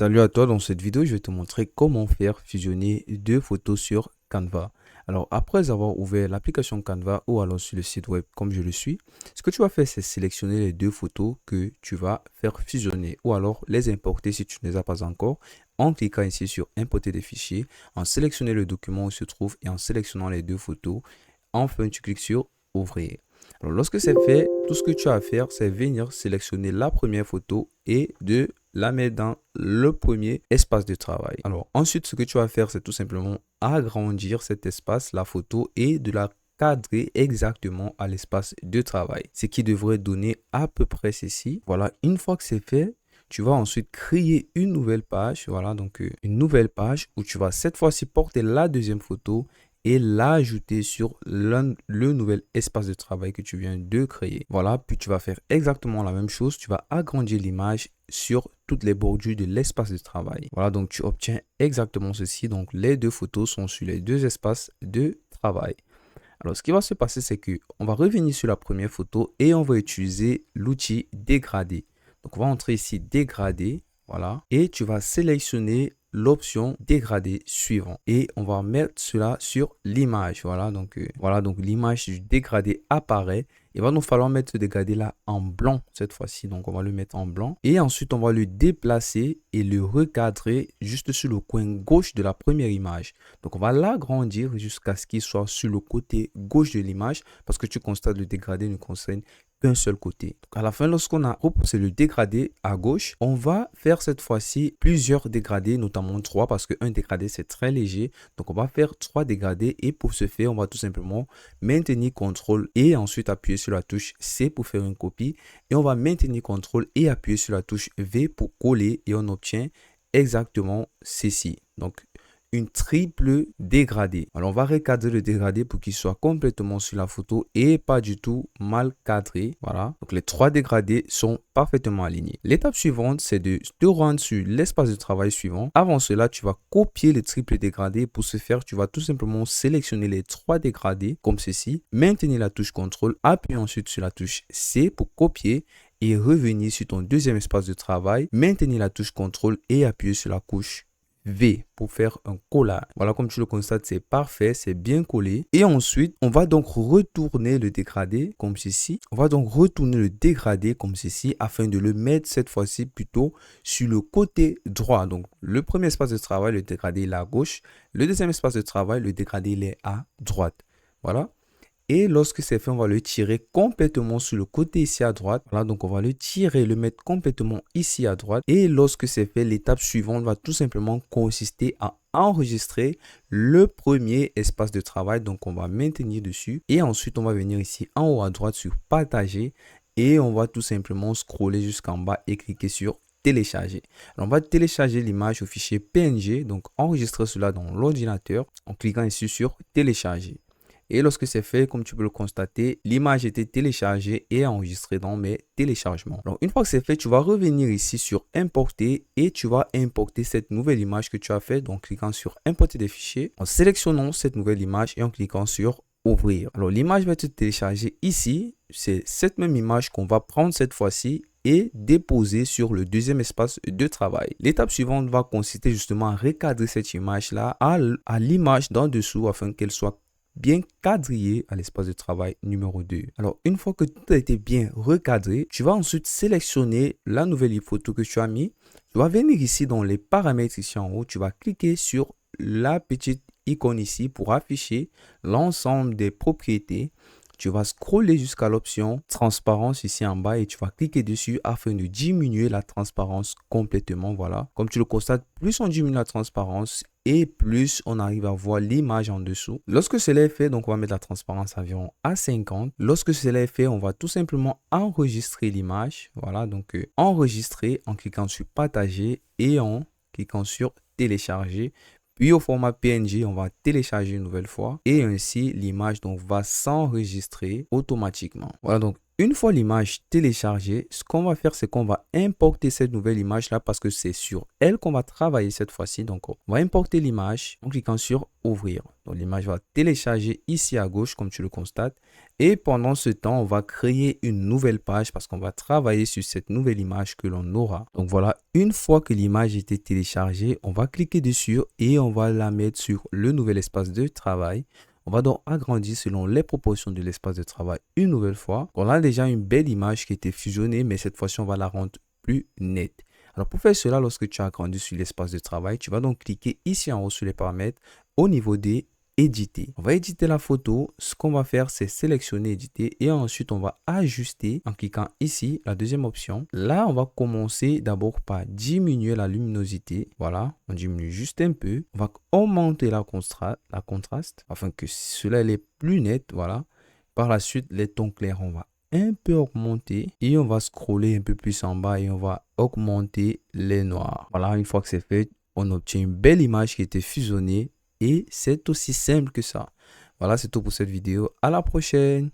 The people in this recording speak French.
Salut à toi, dans cette vidéo, je vais te montrer comment faire fusionner deux photos sur Canva. Alors, après avoir ouvert l'application Canva ou alors sur le site web comme je le suis, ce que tu vas faire, c'est sélectionner les deux photos que tu vas faire fusionner ou alors les importer si tu ne les as pas encore en cliquant ici sur importer des fichiers, en sélectionnant le document où il se trouve et en sélectionnant les deux photos. Enfin, tu cliques sur ouvrir. Alors, lorsque c'est fait, tout ce que tu as à faire, c'est venir sélectionner la première photo et de la mettre dans le premier espace de travail. Alors, ensuite, ce que tu vas faire, c'est tout simplement agrandir cet espace, la photo, et de la cadrer exactement à l'espace de travail. Ce qui devrait donner à peu près ceci. Voilà, une fois que c'est fait, tu vas ensuite créer une nouvelle page. Voilà, donc une nouvelle page où tu vas cette fois-ci porter la deuxième photo et l'ajouter sur le nouvel espace de travail que tu viens de créer. Voilà, puis tu vas faire exactement la même chose. Tu vas agrandir l'image sur toutes les bordures de l'espace de travail. Voilà, donc tu obtiens exactement ceci. Donc, les deux photos sont sur les deux espaces de travail. Alors, ce qui va se passer, c'est que on va revenir sur la première photo et on va utiliser l'outil dégrader. Donc, on va entrer ici dégrader. Voilà. Et tu vas sélectionner l'option dégradé suivant et on va mettre cela sur l'image. Voilà, donc l'image du dégradé apparaît. Il va nous falloir mettre ce dégradé là en blanc cette fois-ci. Donc on va le mettre en blanc et ensuite on va le déplacer et le recadrer juste sur le coin gauche de la première image. Donc on va l'agrandir jusqu'à ce qu'il soit sur le côté gauche de l'image parce que tu constates le dégradé ne concerne qu'un seul côté. Donc à la fin, lorsqu'on a repoussé le dégradé à gauche, on va faire cette fois-ci plusieurs dégradés, notamment 3 parce qu'un dégradé c'est très léger. Donc on va faire 3 dégradés et pour ce faire, on va tout simplement maintenir CTRL et ensuite appuyer sur la touche C pour faire une copie et on va maintenir CTRL et appuyer sur la touche V pour coller et on obtient exactement ceci. Donc une triple dégradé. Alors, on va recadrer le dégradé pour qu'il soit complètement sur la photo et pas du tout mal cadré. Voilà. Donc, les 3 dégradés sont parfaitement alignés. L'étape suivante, c'est de te rendre sur l'espace de travail suivant. Avant cela, tu vas copier le triple dégradé. Pour ce faire, tu vas tout simplement sélectionner les 3 dégradés comme ceci. Maintenir la touche CTRL, appuyer ensuite sur la touche C pour copier et revenir sur ton deuxième espace de travail. Maintenir la touche CTRL et appuyer sur la couche V pour faire un collage. Voilà, comme tu le constates, c'est parfait, c'est bien collé. Et ensuite, on va donc retourner le dégradé comme ceci. On va donc retourner le dégradé comme ceci afin de le mettre cette fois-ci plutôt sur le côté droit. Donc, le premier espace de travail, le dégradé, il est à gauche. Le deuxième espace de travail, le dégradé, il est à droite. Voilà. Et lorsque c'est fait, on va le tirer complètement sur le côté ici à droite. Voilà, donc on va le tirer, le mettre complètement ici à droite. Et lorsque c'est fait, l'étape suivante va tout simplement consister à enregistrer le premier espace de travail. Donc on va maintenir dessus. Et ensuite, on va venir ici en haut à droite sur partager. Et on va tout simplement scroller jusqu'en bas et cliquer sur télécharger. Alors, on va télécharger l'image au fichier PNG. Donc enregistrer cela dans l'ordinateur en cliquant ici sur télécharger. Et lorsque c'est fait, comme tu peux le constater, l'image était téléchargée et enregistrée dans mes téléchargements. Alors, une fois que c'est fait, tu vas revenir ici sur importer et tu vas importer cette nouvelle image que tu as fait. Donc, cliquant sur importer des fichiers, en sélectionnant cette nouvelle image et en cliquant sur ouvrir. Alors, l'image va être téléchargée ici. C'est cette même image qu'on va prendre cette fois-ci et déposer sur le deuxième espace de travail. L'étape suivante va consister justement à recadrer cette image-là à l'image d'en dessous afin qu'elle soit bien quadrillé à l'espace de travail numéro 2. Alors, une fois que tout a été bien recadré, tu vas ensuite sélectionner la nouvelle photo que tu as mis. Tu vas venir ici dans les paramètres ici en haut. Tu vas cliquer sur la petite icône ici pour afficher l'ensemble des propriétés. Tu vas scroller jusqu'à l'option transparence ici en bas et tu vas cliquer dessus afin de diminuer la transparence complètement. Voilà. Comme tu le constates, plus on diminue la transparence et plus on arrive à voir l'image en dessous. Lorsque cela est fait, donc on va mettre la transparence environ à 50. Lorsque cela est fait, on va tout simplement enregistrer l'image. Voilà, donc enregistrer en cliquant sur partager et en cliquant sur télécharger. Puis au format PNG, on va télécharger une nouvelle fois et ainsi l'image donc va s'enregistrer automatiquement. Voilà, donc une fois l'image téléchargée, ce qu'on va faire, c'est qu'on va importer cette nouvelle image-là parce que c'est sur elle qu'on va travailler cette fois-ci. Donc, on va importer l'image en cliquant sur Ouvrir. Donc, l'image va télécharger ici à gauche, comme tu le constates. Et pendant ce temps, on va créer une nouvelle page parce qu'on va travailler sur cette nouvelle image que l'on aura. Donc, voilà, une fois que l'image a été téléchargée, on va cliquer dessus et on va la mettre sur le nouvel espace de travail. On va donc agrandir selon les proportions de l'espace de travail une nouvelle fois. On a déjà une belle image qui a été fusionnée, mais cette fois-ci, on va la rendre plus nette. Alors, pour faire cela, lorsque tu as agrandi sur l'espace de travail, tu vas donc cliquer ici en haut sur les paramètres au niveau des éditer. On va éditer la photo. Ce qu'on va faire, c'est sélectionner, éditer et ensuite on va ajuster en cliquant ici, la deuxième option. Là, on va commencer d'abord par diminuer la luminosité. Voilà, on diminue juste un peu. On va augmenter la contraste afin que cela est plus net. Voilà. Par la suite, les tons clairs, on va un peu augmenter et on va scroller un peu plus en bas et on va augmenter les noirs. Voilà, une fois que c'est fait, on obtient une belle image qui était fusionnée. Et c'est aussi simple que ça. Voilà, c'est tout pour cette vidéo. À la prochaine.